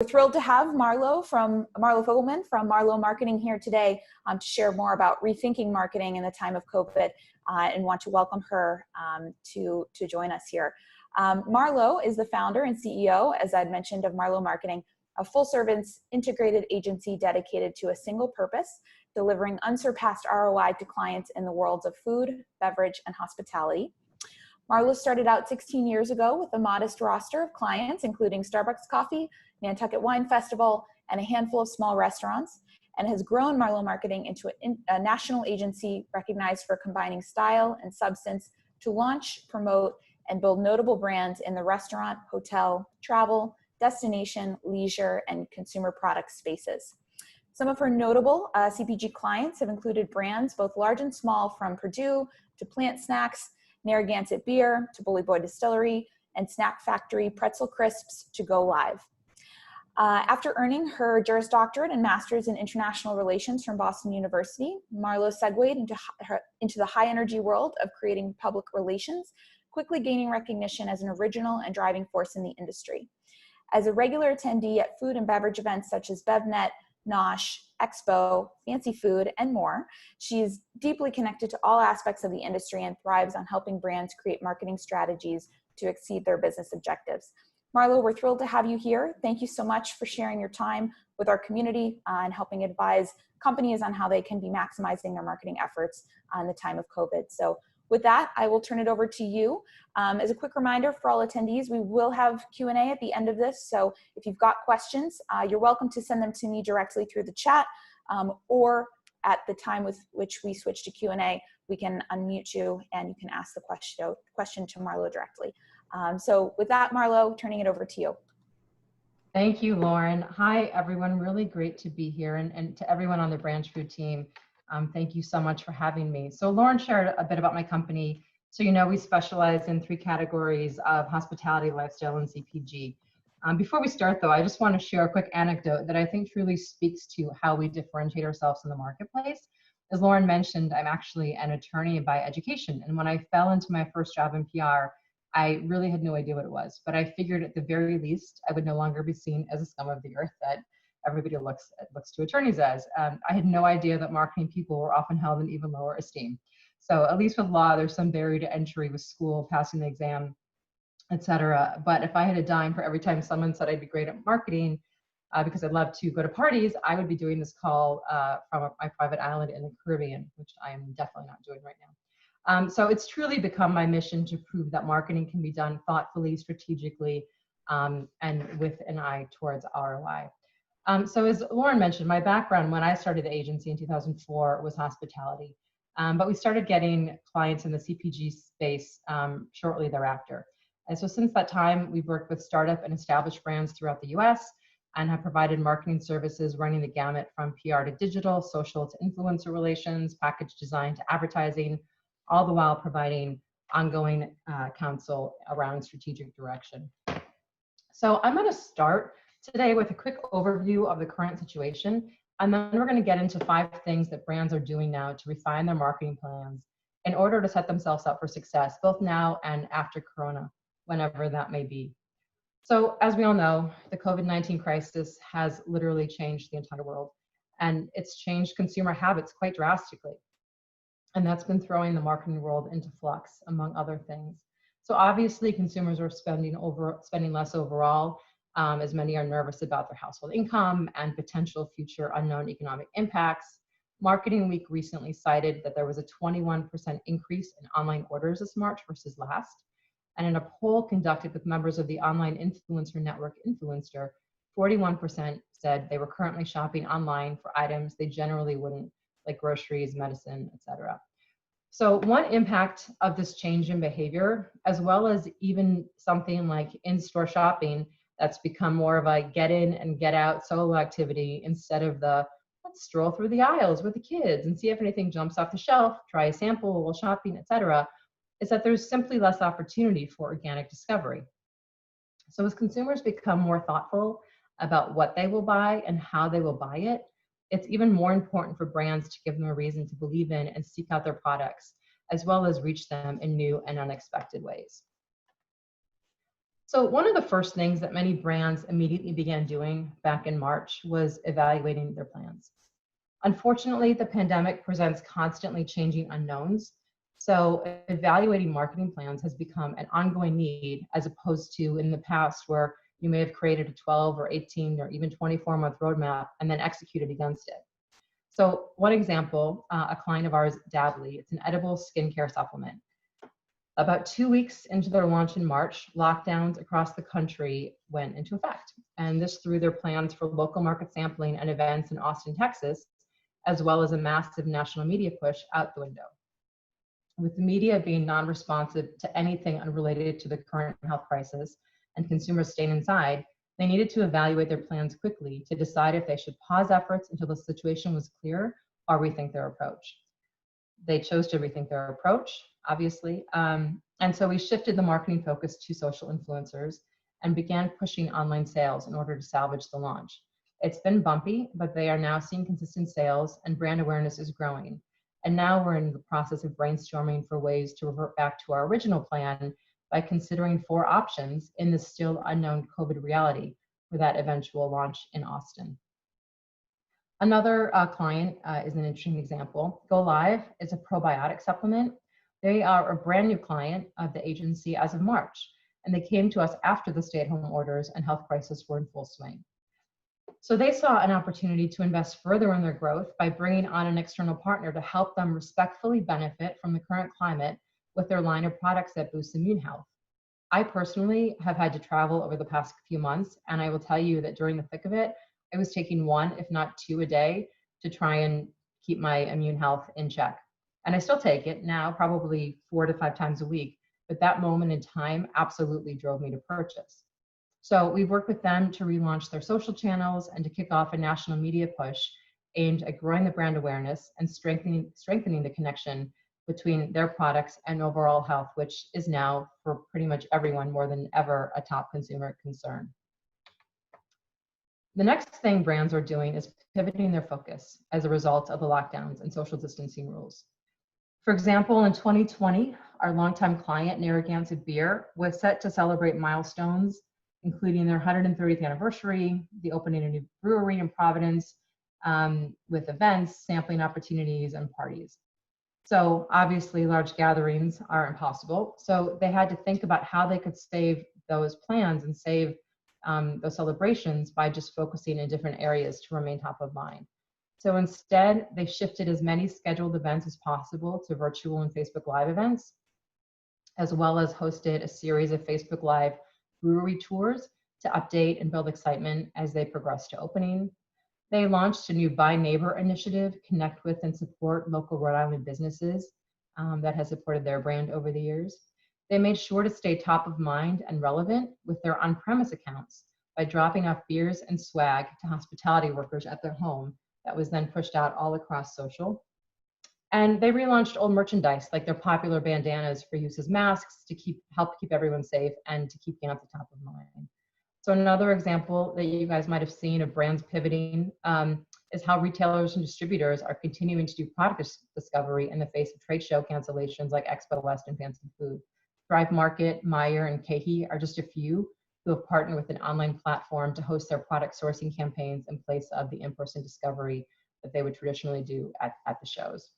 We're thrilled to have Marlo Fogelman from Marlo Marketing here today to share more about rethinking marketing in the time of COVID, and want to welcome her to join us here. Marlo is the founder and CEO, as I'd mentioned, of Marlo Marketing, a full-service integrated agency dedicated to a single purpose, delivering unsurpassed ROI to clients in the worlds of food, beverage, and hospitality. Marlo started out 16 years ago with a modest roster of clients, including Starbucks Coffee, Nantucket Wine Festival, and a handful of small restaurants, and has grown Marlo Marketing into a national agency recognized for combining style and substance to launch, promote, and build notable brands in the restaurant, hotel, travel, destination, leisure, and consumer product spaces. Some of her notable CPG clients have included brands both large and small, from Purdue to Plant Snacks, Narragansett Beer to Bully Boy Distillery, and Snack Factory Pretzel Crisps to Go Live. After earning her Juris Doctorate and Master's in International Relations from Boston University, Marlo segued into the high-energy world of creating public relations, quickly gaining recognition as an original and driving force in the industry. As a regular attendee at food and beverage events such as BevNet, Nosh, Expo, Fancy Food, and more, she is deeply connected to all aspects of the industry and thrives on helping brands create marketing strategies to exceed their business objectives. Marlo, we're thrilled to have you here. Thank you so much for sharing your time with our community and helping advise companies on how they can be maximizing their marketing efforts in the time of COVID. So with that, I will turn it over to you. As a quick reminder for all attendees, we will have Q&A at the end of this. So if you've got questions, you're welcome to send them to me directly through the chat, or at the time with which we switch to Q&A, we can unmute you and you can ask the question to Marlo directly. So with that, Marlo, turning it over to you. Thank you, Lauren. Hi, everyone. Really great to be here. And to everyone on the Branchfood team, thank you so much for having me. So Lauren shared a bit about my company. So you know, we specialize in 3 categories of hospitality, lifestyle, and CPG. Before we start, though, I just want to share a quick anecdote that I think truly speaks to how we differentiate ourselves in the marketplace. As Lauren mentioned, I'm actually an attorney by education. And when I fell into my first job in PR, I really had no idea what it was. But I figured at the very least, I would no longer be seen as a scum of the earth that everybody looks to attorneys as. I had no idea that marketing people were often held in even lower esteem. So at least with law, there's some barrier to entry with school, passing the exam, etc. But if I had a dime for every time someone said I'd be great at marketing, because I love to go to parties, I would be doing this call from my private island in the Caribbean, which I am definitely not doing right now. So it's truly become my mission to prove that marketing can be done thoughtfully, strategically, and with an eye towards ROI. So as Lauren mentioned, my background when I started the agency in 2004 was hospitality, but we started getting clients in the CPG space shortly thereafter. And so since that time, we've worked with startup and established brands throughout the US and have provided marketing services running the gamut from PR to digital, social to influencer relations, package design to advertising, all the while providing ongoing counsel around strategic direction. So I'm going to start today with a quick overview of the current situation, and then we're going to get into 5 things that brands are doing now to refine their marketing plans in order to set themselves up for success, both now and after Corona, whenever that may be. So as we all know, the COVID-19 crisis has literally changed the entire world, and it's changed consumer habits quite drastically. And that's been throwing the marketing world into flux, among other things. So obviously consumers are spending less overall, as many are nervous about their household income and potential future unknown economic impacts. Marketing Week recently cited that there was a 21% increase in online orders this March versus last. And in a poll conducted with members of the online influencer network Influencer, 41% said they were currently shopping online for items they generally wouldn't, like groceries, medicine, etc. So one impact of this change in behavior, as well as even something like in-store shopping that's become more of a get in and get out solo activity instead of the let's stroll through the aisles with the kids and see if anything jumps off the shelf, try a sample while shopping, etc., is that there's simply less opportunity for organic discovery. So as consumers become more thoughtful about what they will buy and how they will buy it, it's even more important for brands to give them a reason to believe in and seek out their products, as well as reach them in new and unexpected ways. So one of the first things that many brands immediately began doing back in March was evaluating their plans. Unfortunately, the pandemic presents constantly changing unknowns. So evaluating marketing plans has become an ongoing need as opposed to in the past where you may have created a 12 or 18 or even 24-month roadmap and then executed against it. So one example, a client of ours, Dably, it's an edible skincare supplement. About 2 weeks into their launch in March, lockdowns across the country went into effect. And this threw their plans for local market sampling and events in Austin, Texas, as well as a massive national media push out the window. With the media being non-responsive to anything unrelated to the current health crisis and consumers staying inside, they needed to evaluate their plans quickly to decide if they should pause efforts until the situation was clear or rethink their approach. They chose to rethink their approach, obviously. And so we shifted the marketing focus to social influencers and began pushing online sales in order to salvage the launch. It's been bumpy, but they are now seeing consistent sales and brand awareness is growing. And now we're in the process of brainstorming for ways to revert back to our original plan by considering 4 options in the still unknown COVID reality for that eventual launch in Austin. Another client is an interesting example. Go Live is a probiotic supplement. They are a brand new client of the agency as of March, and they came to us after the stay-at-home orders and health crisis were in full swing. So they saw an opportunity to invest further in their growth by bringing on an external partner to help them respectfully benefit from the current climate with their line of products that boost immune health. I personally have had to travel over the past few months, and I will tell you that during the thick of it, I was taking 1, if not 2 a day to try and keep my immune health in check. And I still take it now, probably 4 to 5 times a week, but that moment in time absolutely drove me to purchase. So we've worked with them to relaunch their social channels and to kick off a national media push aimed at growing the brand awareness and strengthening the connection between their products and overall health, which is now for pretty much everyone more than ever a top consumer concern. The next thing brands are doing is pivoting their focus as a result of the lockdowns and social distancing rules. For example, in 2020, our longtime client, Narragansett Beer, was set to celebrate milestones, including their 130th anniversary, the opening of a new brewery in Providence, with events, sampling opportunities, and parties. So obviously large gatherings are impossible. So they had to think about how they could save those plans and save those celebrations by just focusing in different areas to remain top of mind. So instead, they shifted as many scheduled events as possible to virtual and Facebook Live events, as well as hosted a series of Facebook Live brewery tours to update and build excitement as they progress to opening. They launched a new Buy Neighbor initiative, connect with and support local Rhode Island businesses that has supported their brand over the years. They made sure to stay top of mind and relevant with their on-premise accounts by dropping off beers and swag to hospitality workers at their home that was then pushed out all across social. And they relaunched old merchandise like their popular bandanas for use as masks to help keep everyone safe and to keep them at the top of mind. So another example that you guys might have seen of brands pivoting is how retailers and distributors are continuing to do product discovery in the face of trade show cancellations like Expo West and Fancy Food. Thrive Market, Meyer, and KeHE are just a few who have partnered with an online platform to host their product sourcing campaigns in place of the in-person discovery that they would traditionally do at the shows.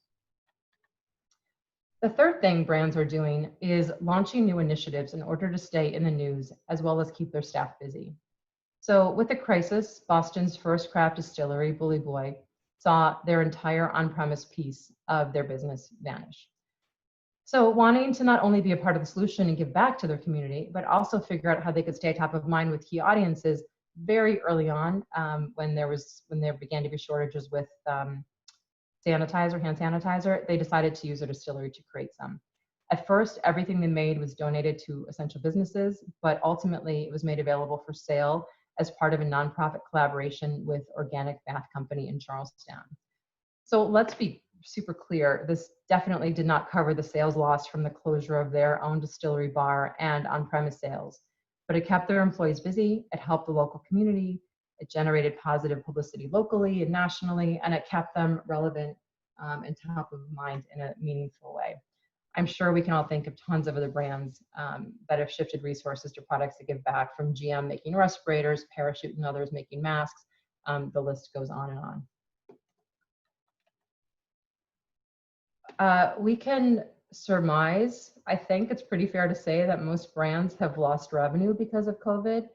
The third thing brands are doing is launching new initiatives in order to stay in the news as well as keep their staff busy. So with the crisis, Boston's first craft distillery, Bully Boy, saw their entire on-premise piece of their business vanish. So wanting to not only be a part of the solution and give back to their community, but also figure out how they could stay top of mind with key audiences very early on when there began to be shortages with hand sanitizer, they decided to use a distillery to create some. At first, everything they made was donated to essential businesses, but ultimately it was made available for sale as part of a nonprofit collaboration with Organic Bath Company in Charlestown. So let's be super clear, this definitely did not cover the sales loss from the closure of their own distillery bar and on-premise sales, but it kept their employees busy, it helped the local community, it generated positive publicity locally and nationally, and it kept them relevant and top of mind in a meaningful way. I'm sure we can all think of tons of other brands that have shifted resources to products that give back, from GM making respirators, Parachute and others making masks. The list goes on and on. We can surmise, I think it's pretty fair to say, that most brands have lost revenue because of COVID.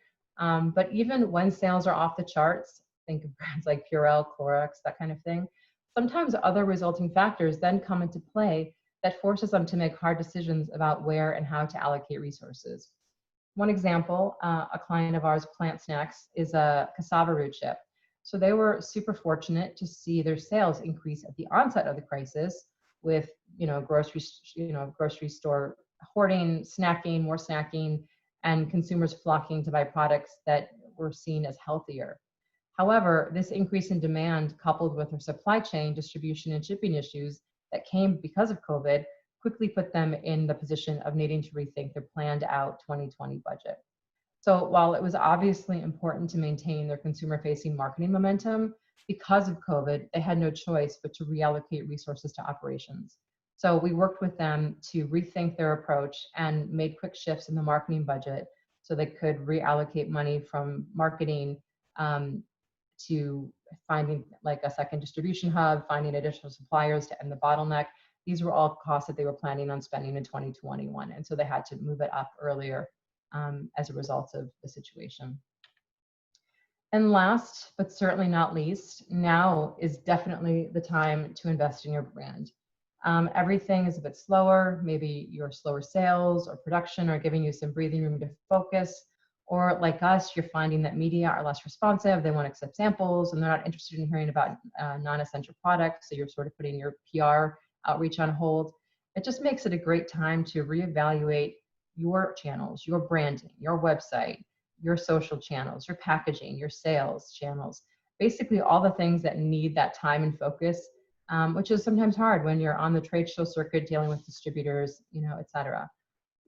But even when sales are off the charts, think of brands like Purell, Clorox, that kind of thing, sometimes other resulting factors then come into play that forces them to make hard decisions about where and how to allocate resources. One example, a client of ours, Plant Snacks, is a cassava root chip. So they were super fortunate to see their sales increase at the onset of the crisis, with grocery store hoarding, snacking, more snacking, and consumers flocking to buy products that were seen as healthier. However, this increase in demand, coupled with their supply chain, distribution, and shipping issues that came because of COVID, quickly put them in the position of needing to rethink their planned out 2020 budget. So while it was obviously important to maintain their consumer-facing marketing momentum, because of COVID, they had no choice but to reallocate resources to operations. So we worked with them to rethink their approach and made quick shifts in the marketing budget so they could reallocate money from marketing to finding like a second distribution hub, finding additional suppliers to end the bottleneck. These were all costs that they were planning on spending in 2021. And so they had to move it up earlier as a result of the situation. And last, but certainly not least, now is definitely the time to invest in your brand. Everything is a bit slower. Maybe your slower sales or production are giving you some breathing room to focus. Or like us, you're finding that media are less responsive. They want to accept samples and they're not interested in hearing about non-essential products. So you're sort of putting your PR outreach on hold. It just makes it a great time to reevaluate your channels, your branding, your website, your social channels, your packaging, your sales channels, basically all the things that need that time and focus, which is sometimes hard when you're on the trade show circuit dealing with distributors, et cetera.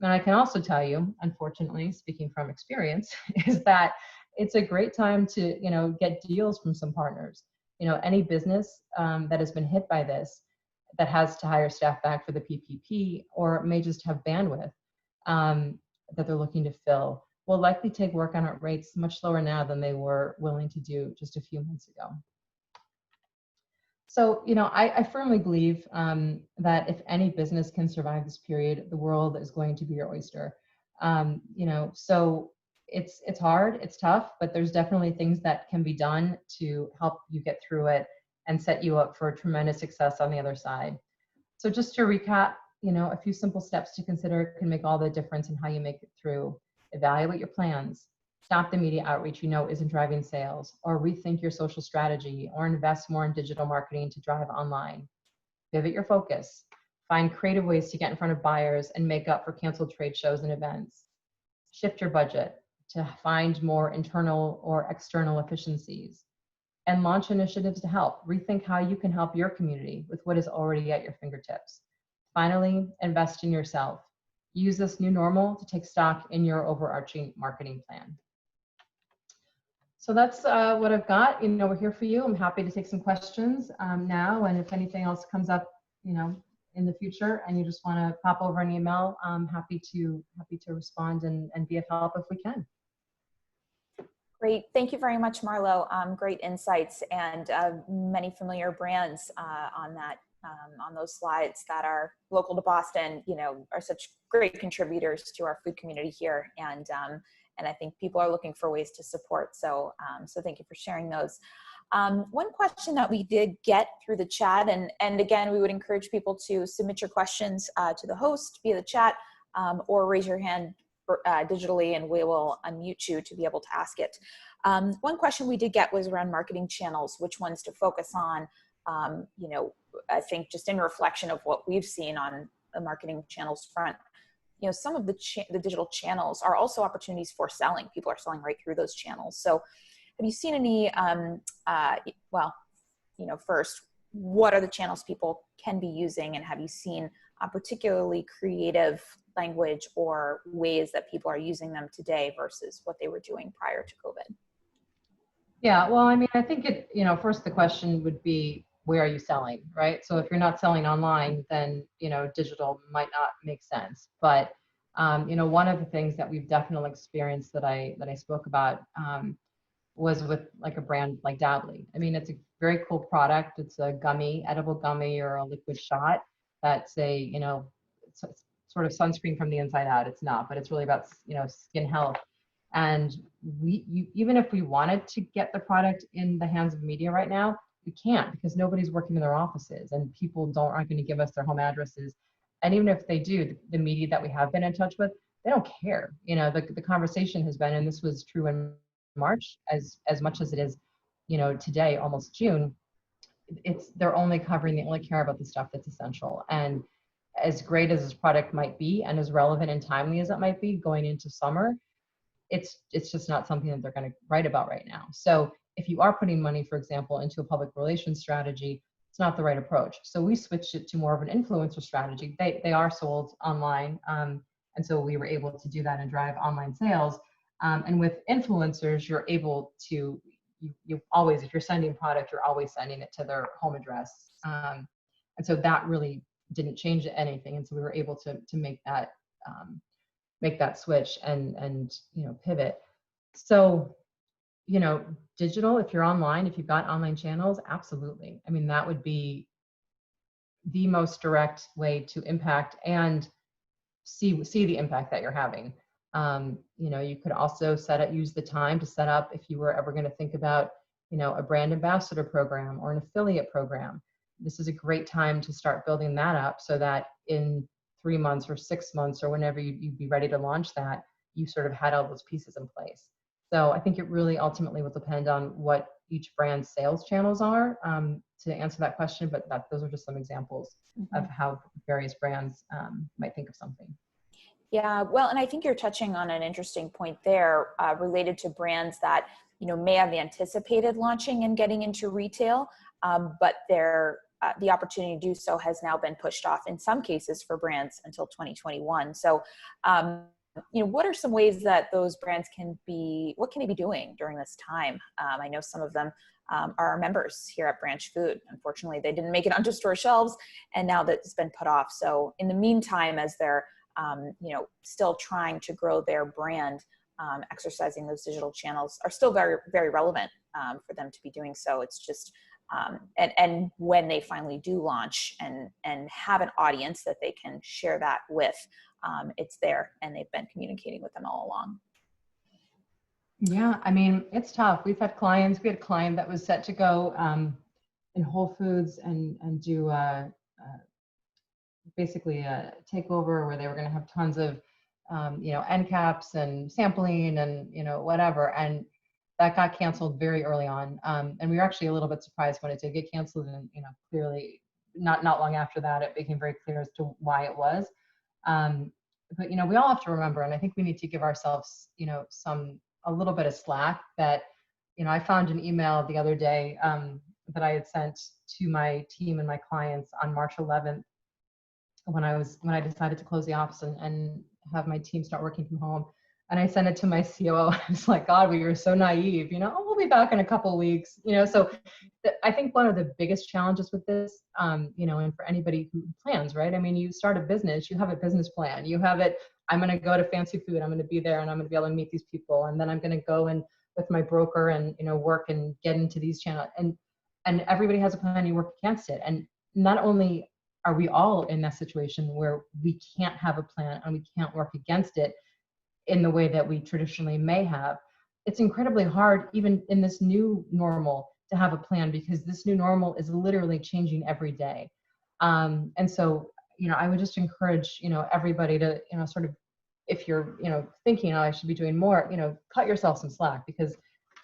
And I can also tell you, unfortunately, speaking from experience, is that it's a great time to, get deals from some partners. Any business that has been hit by this, that has to hire staff back for the PPP, or may just have bandwidth that they're looking to fill, will likely take work on at rates much lower now than they were willing to do just a few months ago. So, I firmly believe that if any business can survive this period, the world is going to be your oyster. So it's hard, it's tough, but there's definitely things that can be done to help you get through it and set you up for tremendous success on the other side. So just to recap, a few simple steps to consider can make all the difference in how you make it through. Evaluate your plans. Stop the media outreach isn't driving sales, or rethink your social strategy, or invest more in digital marketing to drive online. Pivot your focus. Find creative ways to get in front of buyers and make up for canceled trade shows and events. Shift your budget to find more internal or external efficiencies. And launch initiatives to help. Rethink how you can help your community with what is already at your fingertips. Finally, invest in yourself. Use this new normal to take stock in your overarching marketing plan. So that's what I've got. We're here for you. I'm happy to take some questions now, and if anything else comes up, in the future, and you just want to pop over an email, I'm happy to respond and be of help if we can. Great. Thank you very much, Marlo. Great insights and many familiar brands on those slides that are local to Boston, are such great contributors to our food community here. And I think people are looking for ways to support. So thank you for sharing those. One question that we did get through the chat, and again, we would encourage people to submit your questions to the host via the chat or raise your hand digitally, and we will unmute you to be able to ask it. One question we did get was around marketing channels, which ones to focus on. I think just in reflection of what we've seen on the marketing channels front, some of the digital channels are also opportunities for selling. People are selling right through those channels. So have you seen any, first, what are the channels people can be using, and have you seen particularly creative language or ways that people are using them today versus what they were doing prior to COVID? Yeah, well, I think first the question would be, where are you selling, right? So if you're not selling online, then, you know, digital might not make sense. But, you know, one of the things that we've definitely experienced that I spoke about was with like a brand like Dably. I mean, it's a very cool product. It's a gummy, edible gummy or a liquid shot that's a, you know, it's sort of sunscreen from the inside out. It's not, but it's really about, you know, skin health. And even if we wanted to get the product in the hands of media right now, we can't because nobody's working in their offices and people aren't going to give us their home addresses. And even if they do, the media that we have been in touch with, they don't care. You know, the conversation has been, and this was true in March as much as it is, you know, today, almost June, they only care about the stuff that's essential. And as great as this product might be and as relevant and timely as it might be going into summer, it's just not something that they're going to write about right now. So if you are putting money, for example, into a public relations strategy, it's not the right approach. So we switched it to more of an influencer strategy. They are sold online. And so we were able to do that and drive online sales. And with influencers, you're able to, you always, if you're sending product, you're always sending it to their home address. And so that really didn't change anything. And so we were able to make that switch and you know, pivot. So, you know, digital, if you're online, if you've got online channels, absolutely. I mean, that would be the most direct way to impact and see the impact that you're having. You know, you could also use the time to set up, if you were ever going to think about, you know, a brand ambassador program or an affiliate program. This is a great time to start building that up so that in 3 months or 6 months or whenever you'd be ready to launch that, you sort of had all those pieces in place. So I think it really ultimately will depend on what each brand's sales channels are to answer that question, but those are just some examples of how various brands might think of something. Yeah, well, and I think you're touching on an interesting point there related to brands that, you know, may have anticipated launching and getting into retail, but the opportunity to do so has now been pushed off in some cases for brands until 2021. So, you know, what are some ways that those brands what can they be doing during this time? I know some of them are our members here at Branchfood. Unfortunately, they didn't make it onto store shelves, and now that it's been put off. So in the meantime, as they're you know, still trying to grow their brand, exercising those digital channels are still very, very relevant for them to be doing so. It's just, and when they finally do launch and have an audience that they can share that with, it's there, and they've been communicating with them all along. Yeah, I mean, it's tough. We had a client that was set to go in Whole Foods and do basically a takeover where they were going to have tons of, you know, end caps and sampling and, you know, whatever. And that got canceled very early on. And we were actually a little bit surprised when it did get canceled. And, you know, clearly not long after that, it became very clear as to why it was. But, you know, we all have to remember, and I think we need to give ourselves, you know, a little bit of slack that, you know, I found an email the other day that I had sent to my team and my clients on March 11th, when I decided to close the office and have my team start working from home. And I sent it to my COO. I was like, God, we were so naive, you know, oh, we'll be back in a couple of weeks, you know. So I think one of the biggest challenges with this, you know, and for anybody who plans, right? I mean, you start a business, you have a business plan, you have it, I'm going to go to Fancy Food, I'm going to be there and I'm going to be able to meet these people. And then I'm going to go and with my broker and, you know, work and get into these channels. And everybody has a plan, you work against it. And not only are we all in that situation where we can't have a plan and we can't work against it in the way that we traditionally may have, it's incredibly hard even in this new normal to have a plan, because this new normal is literally changing every day. And so, you know, I would just encourage, you know, everybody to, you know, sort of, if you're, you know, thinking, oh, I should be doing more, you know, cut yourself some slack, because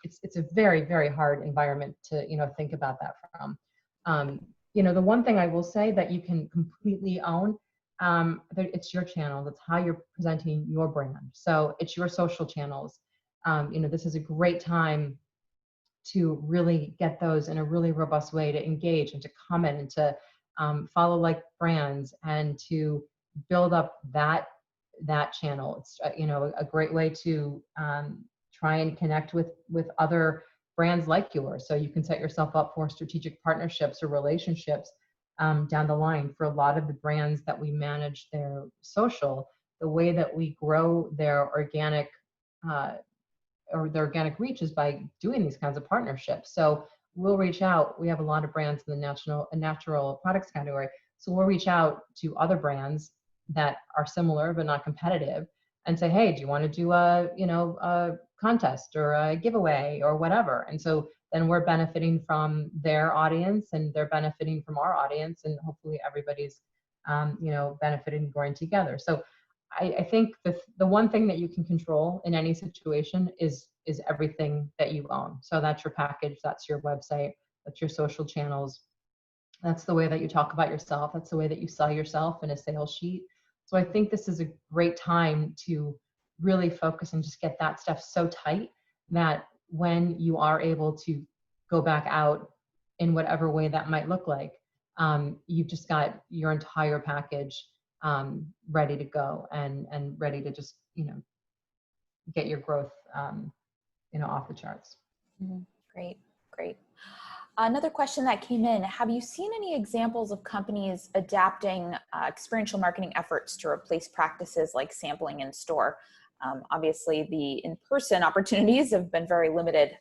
it's a very, very hard environment to, you know, think about that from. You know, the one thing I will say that you can completely own, it's your channel. That's how you're presenting your brand. So it's your social channels. You know, this is a great time to really get those in a really robust way, to engage and to comment and to follow like brands and to build up that channel. It's, you know, a great way to try and connect with other brands like yours. So you can set yourself up for strategic partnerships or relationships down the line. For a lot of the brands that we manage their social, the way that we grow their organic reach is by doing these kinds of partnerships. So we'll reach out. We have a lot of brands in the natural products category. So we'll reach out to other brands that are similar but not competitive and say, hey, do you want to do a contest or a giveaway or whatever? And so then we're benefiting from their audience and they're benefiting from our audience, and hopefully everybody's benefiting and growing together. So I think the one thing that you can control in any situation is everything that you own. So that's your package, that's your website, that's your social channels, that's the way that you talk about yourself, that's the way that you sell yourself in a sales sheet. So I think this is a great time to really focus and just get that stuff so tight that when you are able to go back out in whatever way that might look like, you've just got your entire package ready to go and ready to just, get your growth, off the charts. Mm-hmm. Great. Another question that came in, have you seen any examples of companies adapting experiential marketing efforts to replace practices like sampling in store? Obviously the in-person opportunities have been very limited,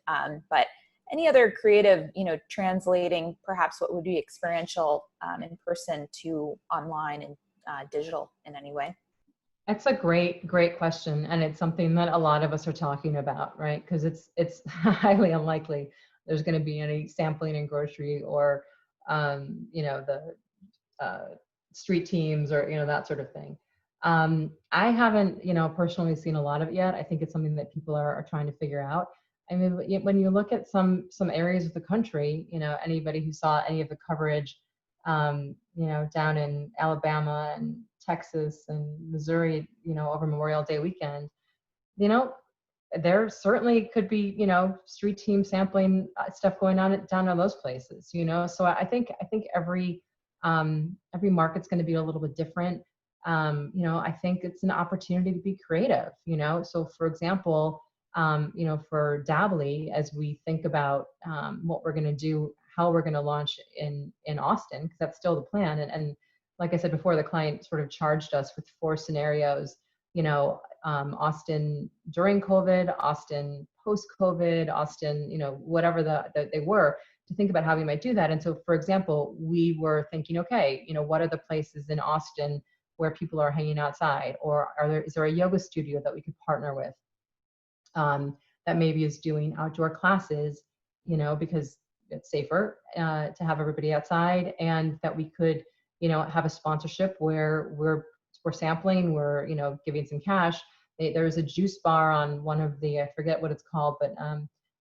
but any other creative, translating perhaps what would be experiential in person to online and digital in any way? That's a great question. And it's something that a lot of us are talking about, right? Because it's highly unlikely there's going to be any sampling in grocery or, the street teams or, that sort of thing. I haven't, personally seen a lot of it yet. I think it's something that people are trying to figure out. I mean, when you look at some areas of the country, anybody who saw any of the coverage, down in Alabama and Texas and Missouri, over Memorial Day weekend, there certainly could be, street team sampling stuff going on down in those places, So I think every market's going to be a little bit different. I think it's an opportunity to be creative, So for example, for Dabbly, as we think about what we're going to do, how we're going to launch in Austin, because that's still the plan. And like I said before, the client sort of charged us with 4 scenarios, Austin during COVID, Austin post-COVID, Austin, whatever they were, to think about how we might do that. And so, for example, we were thinking, okay, what are the places in Austin where people are hanging outside? Or is there a yoga studio that we could partner with that maybe is doing outdoor classes, because it's safer to have everybody outside, and that we could, have a sponsorship where we're sampling, we're, giving some cash. There's a juice bar on one of the, I forget what it's called, but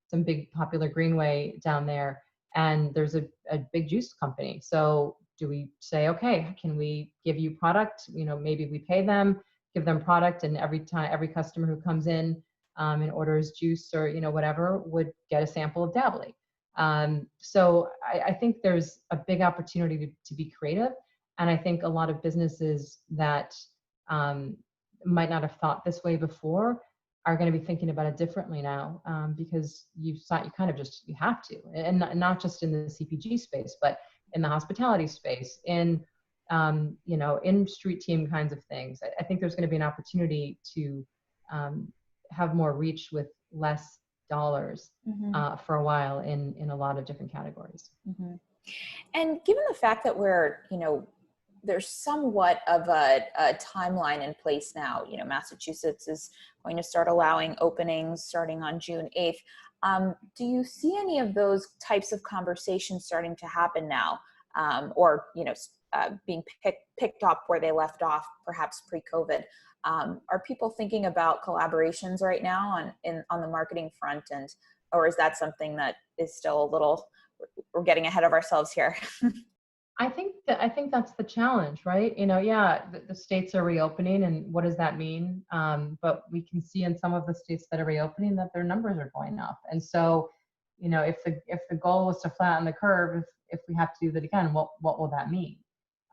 some big popular greenway down there. And there's a big juice company. So do we say, okay, can we give you product? Maybe we pay them, give them product, and every customer who comes in and orders juice or, whatever, would get a sample of Dabbly. So I think there's a big opportunity to be creative. And I think a lot of businesses that might not have thought this way before are going to be thinking about it differently now, because you have to, and not just in the CPG space, but in the hospitality space, in street team kinds of things. I think there's going to be an opportunity to have more reach with less dollars for a while in a lot of different categories. Mm-hmm. And given the fact that we're, there's somewhat of a timeline in place now, Massachusetts is going to start allowing openings starting on June 8th. Do you see any of those types of conversations starting to happen now, or, being picked up where they left off, perhaps pre-COVID? Are people thinking about collaborations right now on the marketing front, or is that something that is still we're getting ahead of ourselves here? I think that's the challenge, right? The states are reopening, and what does that mean? But we can see in some of the states that are reopening that their numbers are going up. And so, if the goal was to flatten the curve, if we have to do that again, what will that mean?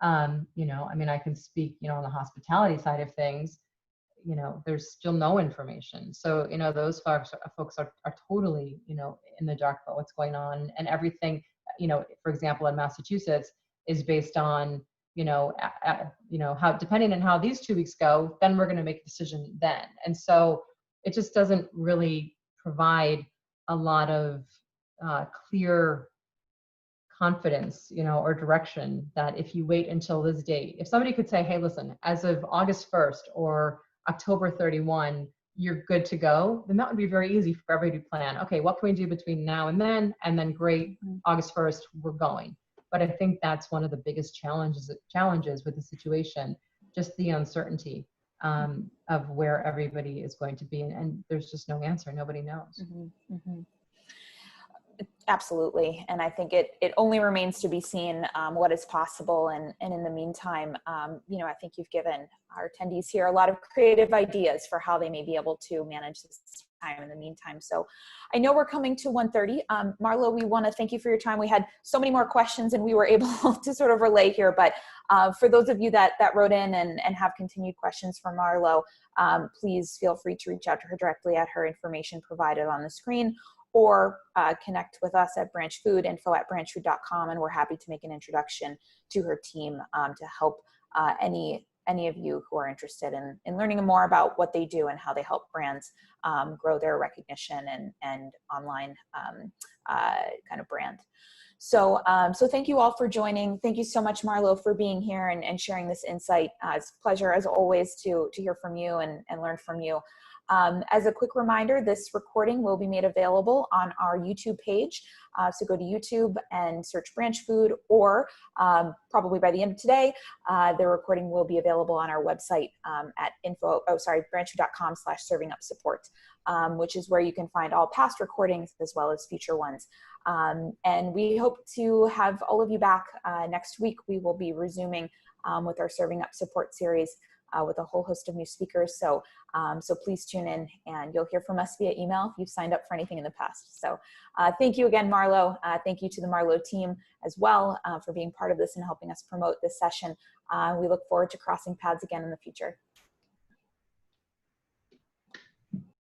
I can speak, on the hospitality side of things. you know, there's still no information. So, you know, those folks are totally, you know, in the dark about what's going on, and everything, you know, for example, in Massachusetts is based on, you know, you know, how, depending on how these 2 weeks go, then we're going to make a decision then. And so it just doesn't really provide a lot of clear confidence, you know, or direction that if you wait until this date, if somebody could say, hey, listen, as of August 1st or October 31, you're good to go, then that would be very easy for everybody to plan. Okay, what can we do between now and then? And then great, August 1st, we're going. But I think that's one of the biggest challenges with the situation, just the uncertainty of where everybody is going to be. And there's just no answer. Nobody knows. Mm-hmm. Mm-hmm. Absolutely. And I think it only remains to be seen what is possible. And in the meantime, you know, I think you've given our attendees here a lot of creative ideas for how they may be able to manage this time in the meantime. So I know we're coming to 1:30. Marlo, we want to thank you for your time. We had so many more questions and we were able to sort of relay here, but for those of you that wrote in and have continued questions for Marlo, please feel free to reach out to her directly at her information provided on the screen, or connect with us at Branchfood, info@branchfood.com, and we're happy to make an introduction to her team to help any of you who are interested in learning more about what they do and how they help brands grow their recognition and online kind of brand. So, so thank you all for joining. Thank you so much, Marlo, for being here and sharing this insight. It's a pleasure, as always, to hear from you and learn from you. As a quick reminder, this recording will be made available on our YouTube page. So go to YouTube and search Branchfood, or probably by the end of today, the recording will be available on our website at branchfood.com/servingupsupport, which is where you can find all past recordings as well as future ones. And we hope to have all of you back next week. We will be resuming with our Serving Up Support series with a whole host of new speakers. So, so please tune in, and you'll hear from us via email if you've signed up for anything in the past. So thank you again, Marlo. Thank you to the Marlo team as well for being part of this and helping us promote this session. We look forward to crossing paths again in the future.